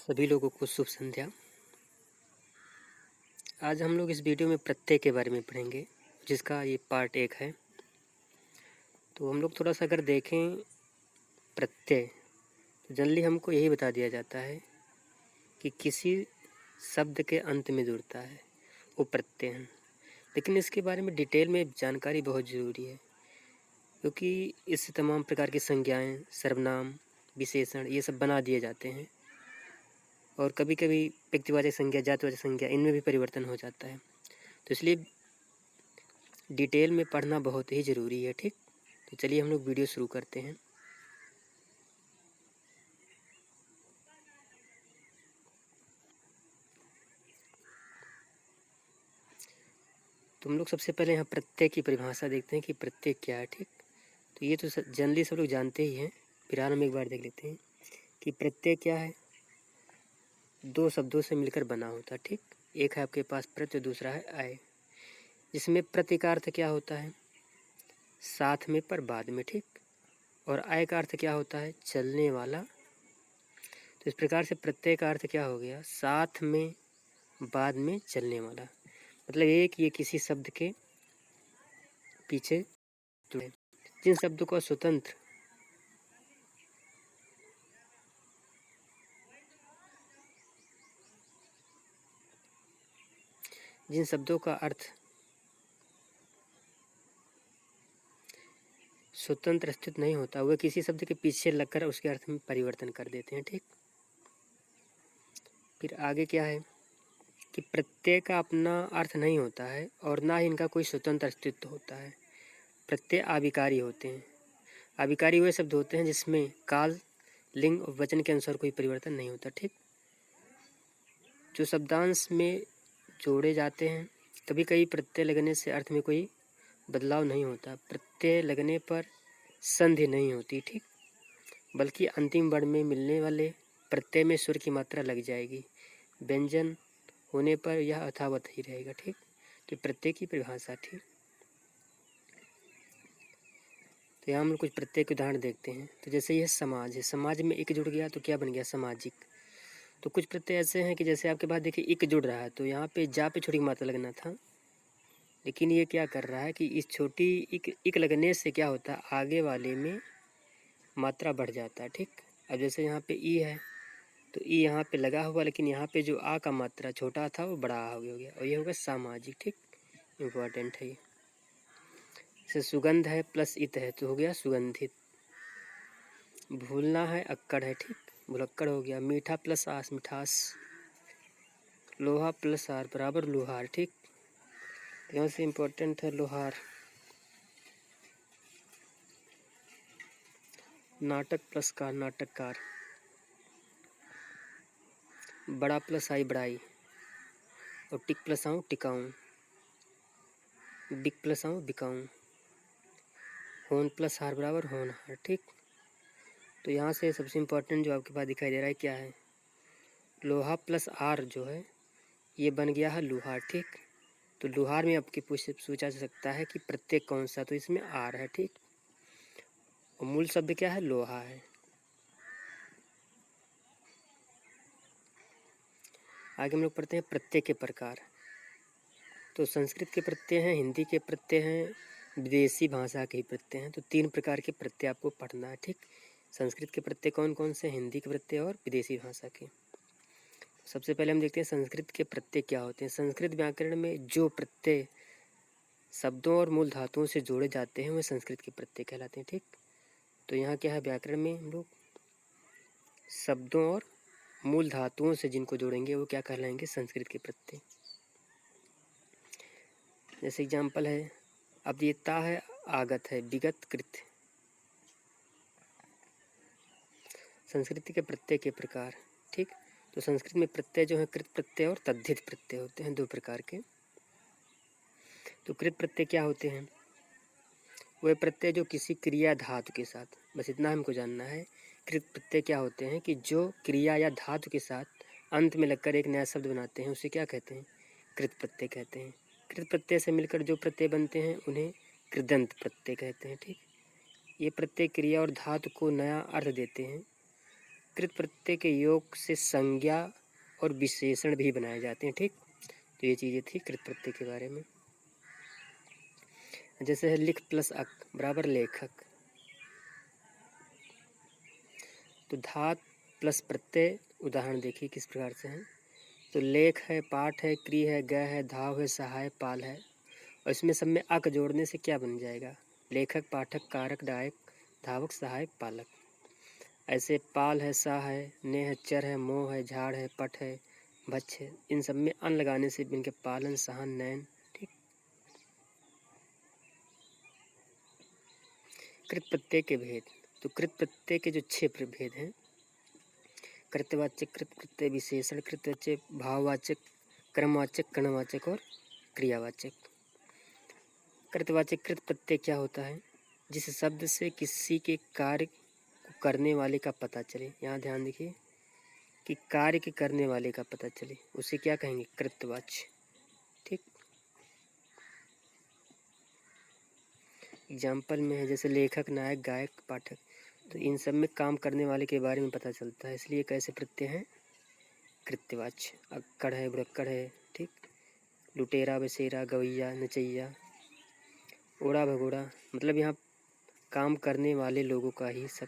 सभी लोगों को शुभ संध्या। आज हम लोग इस वीडियो में प्रत्यय के बारे में पढ़ेंगे, जिसका ये पार्ट 1 है। तो हम लोग थोड़ा सा अगर देखें प्रत्यय, तो जनरली हमको यही बता दिया जाता है कि किसी शब्द के अंत में जुड़ता है वो प्रत्यय है। लेकिन इसके बारे में डिटेल में जानकारी बहुत ज़रूरी है, क्योंकि इससे तमाम प्रकार की संज्ञाएँ, सर्वनाम, विशेषण ये सब बना दिए जाते हैं और कभी कभी व्यक्तिवाचक संज्ञा, जातिवाचक संज्ञा इनमें भी परिवर्तन हो जाता है। तो इसलिए डिटेल में पढ़ना बहुत ही ज़रूरी है। ठीक, तो चलिए हम लोग वीडियो शुरू करते हैं। तो हम लोग सबसे पहले यहाँ प्रत्यय की परिभाषा देखते हैं कि प्रत्यय क्या है। ठीक, तो ये तो जनरली सब लोग जानते ही हैं, फिर हम एक बार देख लेते हैं कि प्रत्यय क्या है। दो शब्दों से मिलकर बना होता है। ठीक, एक है आपके पास प्रत्यय, दूसरा है आय, जिसमें प्रत्यय का अर्थ क्या होता है, साथ में पर बाद में। ठीक, और आय का अर्थ क्या होता है, चलने वाला। तो इस प्रकार से प्रत्यय का अर्थ क्या हो गया, साथ में बाद में चलने वाला। मतलब ये कि ये किसी शब्द के पीछे जुड़े। जिन शब्दों का स्वतंत्र जिन शब्दों का अर्थ स्वतंत्र अस्तित्व नहीं होता, वह किसी शब्द के पीछे लगकर उसके अर्थ में परिवर्तन कर देते हैं। ठीक, फिर आगे क्या है कि प्रत्यय का अपना अर्थ नहीं होता है और ना ही इनका कोई स्वतंत्र अस्तित्व होता है। प्रत्यय आविकारी होते हैं। आविकारी वे शब्द होते हैं जिसमें काल, लिंग और वचन के अनुसार कोई परिवर्तन नहीं होता। ठीक, जो शब्दांश में जोड़े जाते हैं, कभी कभी प्रत्यय लगने से अर्थ में कोई बदलाव नहीं होता। प्रत्यय लगने पर संधि नहीं होती। ठीक, बल्कि अंतिम वर्ण में मिलने वाले प्रत्यय में स्वर की मात्रा लग जाएगी। व्यंजन होने पर यह यथावत ही रहेगा। ठीक, तो प्रत्यय की परिभाषा। ठीक, तो यहाँ हम कुछ प्रत्यय के उदाहरण देखते हैं। तो जैसे यह समाज है, समाज में एक जुड़ गया तो क्या बन गया, सामाजिक। तो कुछ प्रत्यय ऐसे हैं कि जैसे आपके पास देखिए एक जुड़ रहा है, तो यहाँ पे जा पे छोटी मात्रा लगना था, लेकिन ये क्या कर रहा है कि इस छोटी इक लगने से क्या होता है, आगे वाले में मात्रा बढ़ जाता है। ठीक, अब जैसे यहाँ पे ई है, तो ई यहाँ पे लगा हुआ, लेकिन यहाँ पे जो आ का मात्रा छोटा था वो बड़ा हो गया और ये होगा सामाजिक। ठीक, इम्पोर्टेंट है ये। जैसे सुगंध है प्लस इत है तो हो गया सुगंधित। भूलना है अक्कड़ है, ठीक, भुलक्कड़ हो गया। मीठा प्लस आस, मिठास। लोहा प्लस आर बराबर लोहार। ठीक, यहाँ से इम्पोर्टेंट है लोहार। नाटक प्लस कार, नाटककार। बड़ा प्लस आई, बड़ाई। और टिक प्लस आऊँ, टिकाऊँ। बिक प्लस आऊँ, बिकाऊँ। होन प्लस हार बराबर होनहार। ठीक, तो यहाँ से सबसे इम्पोर्टेंट जो आपके पास दिखाई दे रहा है क्या है, लोहा प्लस आर जो है ये बन गया है लुहार। ठीक, तो लुहार में आपके पूछा जा सकता है कि प्रत्यय कौन सा, तो इसमें आर है। ठीक, और मूल शब्द क्या है, लोहा है। आगे हम लोग पढ़ते हैं प्रत्यय के प्रकार। तो संस्कृत के प्रत्यय हैं, हिंदी के प्रत्यय हैं, विदेशी भाषा के प्रत्यय हैं। तो 3 प्रकार के प्रत्यय आपको पढ़ना है। ठीक, संस्कृत के प्रत्यय कौन कौन से, हिंदी के प्रत्यय और विदेशी भाषा के। सबसे पहले हम देखते हैं संस्कृत के प्रत्यय क्या होते हैं। संस्कृत व्याकरण में जो प्रत्यय शब्दों और मूल धातुओं से जोड़े जाते हैं वे संस्कृत के प्रत्यय कहलाते हैं। ठीक, तो यहाँ क्या है, व्याकरण में हम लोग शब्दों और मूल धातुओं से जिनको जोड़ेंगे वो क्या कहलाएंगे, संस्कृत के प्रत्यय। जैसे एग्जाम्पल है, अव्ययता है, आगत है, विगत, कृत। संस्कृत के प्रत्यय के प्रकार। ठीक, तो संस्कृत में प्रत्यय जो है कृत प्रत्यय और तद्धित प्रत्यय होते हैं, 2 प्रकार के। तो कृत प्रत्यय क्या होते हैं, वे प्रत्यय जो किसी क्रिया धातु के साथ, बस इतना हमको जानना है, कृत प्रत्यय क्या होते हैं कि जो क्रिया या धातु के साथ अंत में लगकर एक नया शब्द बनाते हैं उसे क्या कहते हैं, कृत प्रत्यय कहते हैं। कृत प्रत्यय से मिलकर जो प्रत्यय बनते हैं उन्हें कृदंत प्रत्यय कहते हैं। ठीक, ये प्रत्यय क्रिया और धातु को नया अर्थ देते हैं कृत प्रत्यय के योग से संज्ञा और विशेषण भी बनाए जाते हैं। ठीक, तो ये चीज़ें थी कृत प्रत्यय के बारे में। जैसे है लिख प्लस अक बराबर लेखक, तो धात प्लस प्रत्यय उदाहरण देखिए किस प्रकार से है। तो लेख है, पाठ है, क्रिय है, ग है, धाव है, सहाय, पाल है, और इसमें सब में अक जोड़ने से क्या बन जाएगा? लेखक, पाठक, कारक, डायक, धावक, सहायक, पालक। ऐसे पाल है, सा है, ने है, चर है, मोह है, झाड़ है, पट है, भक्ष है, इन सब में अन लगाने से इनके पालन, सहन, नयन। ठीक, कृत प्रत्यय के भेद। तो कृत प्रत्यय के जो 6 भेद हैं, कृत्यवाचक, कृत प्रत्यय, विशेषण, कृतवाचक, भाववाचक, क्रमवाचक, कणवाचक और क्रियावाचक। कृतवाचक कृत प्रत्यय क्या होता है? जिस शब्द से किसी के कार्य को करने वाले का पता चले। यहाँ ध्यान देखिए कि कार्य के करने वाले का पता चले, उसे क्या कहेंगे? कृतवाच्य। ठीक, एग्जाम्पल में है जैसे लेखक, नायक, गायक, पाठक, तो इन सब में काम करने वाले के बारे में पता चलता है, इसलिए कैसे प्रत्यय हैं? कृत्यवाच्य। अक्कड़ है, बुड़क्कड़ है, ठीक, लुटेरा, बसेरा, गवैया, नचैया, ओड़ा भगोड़ा, मतलब यहाँ काम करने वाले लोगों का ही सब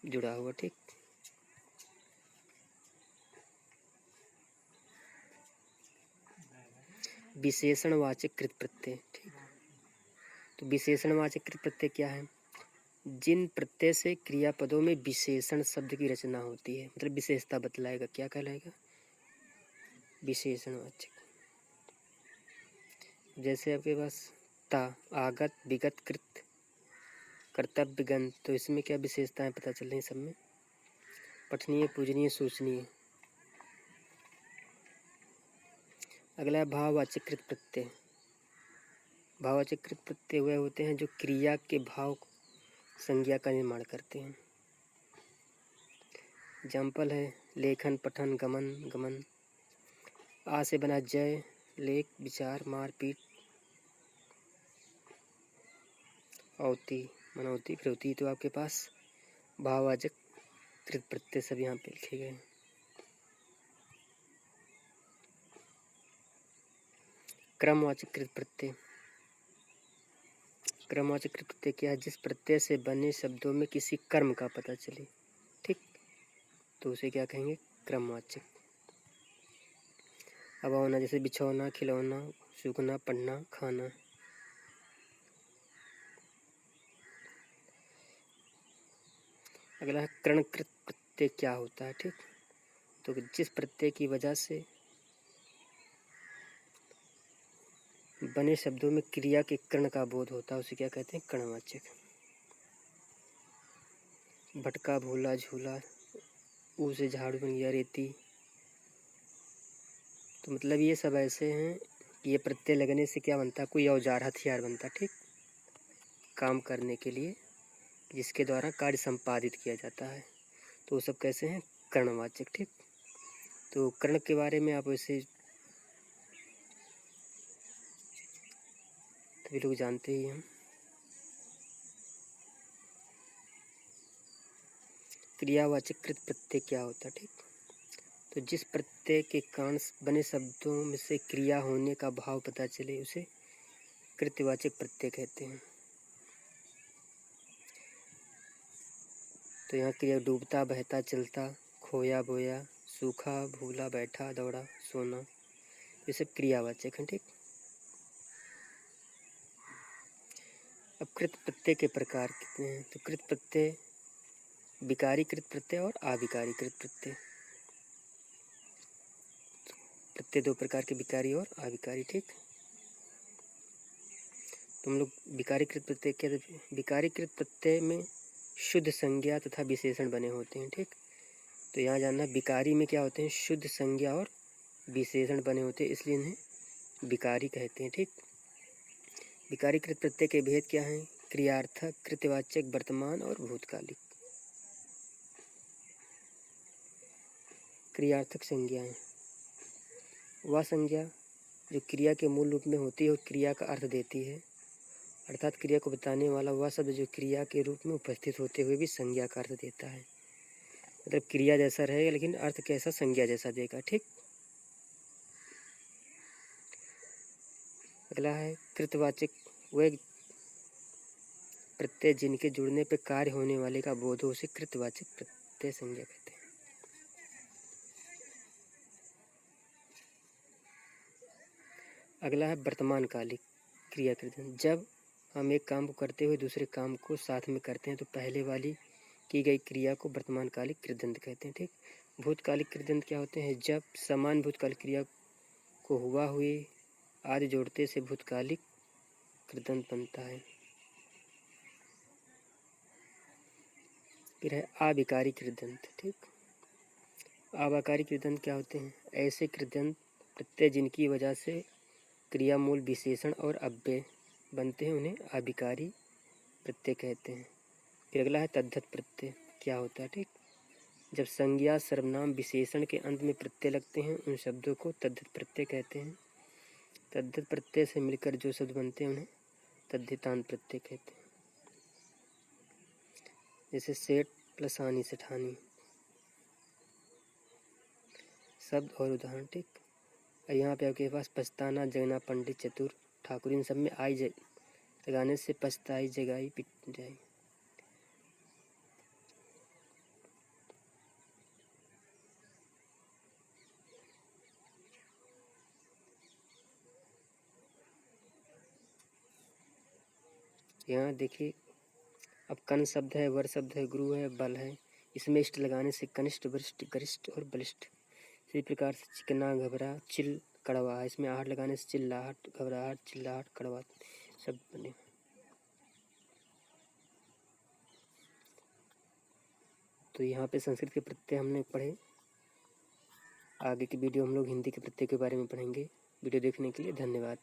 जुड़ा हुआ। ठीक, विशेषणवाचक कृत प्रत्यय। ठीक, तो विशेषणवाचक कृत प्रत्यय क्या है? जिन प्रत्यय से क्रियापदों में विशेषण शब्द की रचना होती है, मतलब विशेषता बतलाएगा, क्या कहलाएगा? विशेषणवाचक। जैसे आपके पास ता, आगत, विगत, कृत, कर्तव्य, गण, तो इसमें क्या विशेषताएं पता चल रही सब में? पठनीय, पूजनीय, सूचनीय। अगला है भाववाचक कृत प्रत्यय। भाववाचक कृत प्रत्यय वह होते हैं जो क्रिया के भाव संज्ञा का निर्माण करते हैं। एग्जाम्पल है लेखन, पठन, गमन, गमन। आ से बना जय, लेख, विचार, मार, पीट, औती, मनौती, फिरौती। तो आपके पास भाववाचक कृत प्रत्यय सब यहाँ पे लिखे गए। क्रमवाचक कृत प्रत्यय। क्रमवाचक कृत प्रत्यय क्या है? जिस प्रत्यय से बने शब्दों में किसी कर्म का पता चले। ठीक, तो उसे क्या कहेंगे? क्रमवाचक। अब होना जैसे बिछौना, खिलौना, सूखना, पढ़ना, खाना। अगला है करणकृत प्रत्यय क्या होता है? ठीक, तो जिस प्रत्यय की वजह से बने शब्दों में क्रिया के कर्ण का बोध होता है उसे क्या कहते हैं? करणवाचक। भटका, भूला, झूला, ऊ से झाड़ू बन गया, रेती। तो मतलब ये सब ऐसे हैं कि ये प्रत्यय लगने से क्या बनता है? कोई औजार, हथियार बनता है। ठीक, काम करने के लिए जिसके द्वारा कार्य संपादित किया जाता है, तो वो सब कैसे हैं? कर्णवाचक। ठीक, तो कर्ण के बारे में आप वैसे सभी लोग जानते ही हैं। क्रियावाचक कृत प्रत्यय क्या होता है? ठीक, तो जिस प्रत्यय के कारण बने शब्दों में से क्रिया होने का भाव पता चले उसे कृत्यवाचक प्रत्यय कहते हैं। तो यहाँ क्रिया डूबता, बहता, चलता, खोया, बोया, सूखा, भूला, बैठा, दौड़ा, सोना, ये सब क्रियावाचक हैं। ठीक, अब कृत प्रत्यय के प्रकार कितने हैं? तो कृत प्रत्यय विकारी कृत प्रत्यय और अविकारी कृत प्रत्यय। प्रत्यय 2 प्रकार के, विकारी और अविकारी। ठीक, तुम लोग विकारी कृत प्रत्यय क्या? विकारी कृत प्रत्यय में शुद्ध संज्ञा तथा विशेषण बने होते हैं। ठीक, तो यहाँ जानना विकारी में क्या होते हैं? शुद्ध संज्ञा और विशेषण बने होते हैं, इसलिए इन्हें विकारी कहते हैं। ठीक, विकारी कृत प्रत्यय के भेद क्या हैं? क्रियार्थक, कृत्यवाचक, वर्तमान और भूतकालिक। क्रियार्थक संज्ञाएं वह संज्ञा जो क्रिया के मूल रूप में होती है और क्रिया का अर्थ देती है, अर्थात क्रिया को बताने वाला वह शब्द जो क्रिया के रूप में उपस्थित होते हुए भी संज्ञा का अर्थ देता है। मतलब क्रिया जैसा रहेगा लेकिन अर्थ कैसा, संज्ञा जैसा देगा। ठीक। अगला है कृतवाचक, वह प्रत्यय जिनके जुड़ने पर कार्य होने वाले का बोध हो उसे कृतवाचक प्रत्यय संज्ञा कहते हैं। अगला है वर्तमान कालिक क्रिया कृदंत। जब हम एक काम को करते हुए दूसरे काम को साथ में करते हैं तो पहले वाली की गई क्रिया को वर्तमान कालिक कृदंत कहते हैं। ठीक। भूतकालिक कृदंत क्या होते हैं? जब समान भूतकालिक क्रिया को हुआ हुए आदि जोड़ते से भूतकालिक कृदंत बनता है। फिर है आविकारी कृदंत। ठीक। आवाकारी कृदंत क्या होते हैं? ऐसे कृदंत प्रत्यय जिनकी वजह से क्रिया मूल विशेषण और अव्यय बनते हैं उन्हें आविकारी प्रत्यय कहते हैं। फिर अगला है तद्धित प्रत्यय क्या होता है? ठीक। जब संज्ञा सर्वनाम विशेषण के अंत में प्रत्यय लगते हैं उन शब्दों को तद्धित प्रत्यय कहते हैं। तद्धित प्रत्यय से मिलकर जो शब्द बनते हैं उन्हें तद्धितांत प्रत्यय कहते हैं। जैसे सेठ प्लस हानि सेठानी शब्द और उदाहरण। ठीक। और यहाँ पे आपके पास पछताना, जगना, पंडित, चतुर, ठाकुर, इन सब में आई लगाने से पछताई, जगाई, पिट जाए। यहाँ देखिए अब कन शब्द है, वर शब्द है, गुरु है, बल है, इसमें इष्ट लगाने से कनिष्ठ, वरिष्ठ, गरिष्ठ और बलिष्ठ। इसी प्रकार से चिकना, घबरा, चिल, कड़वा, इसमें आहट लगाने से चिल्लाहट, घबराहट, चिल्लाहट, कड़वा शब्द बने। तो यहाँ पे संस्कृत के प्रत्यय हमने पढ़े। आगे की वीडियो हम लोग हिंदी के प्रत्यय के बारे में पढ़ेंगे। वीडियो देखने के लिए धन्यवाद।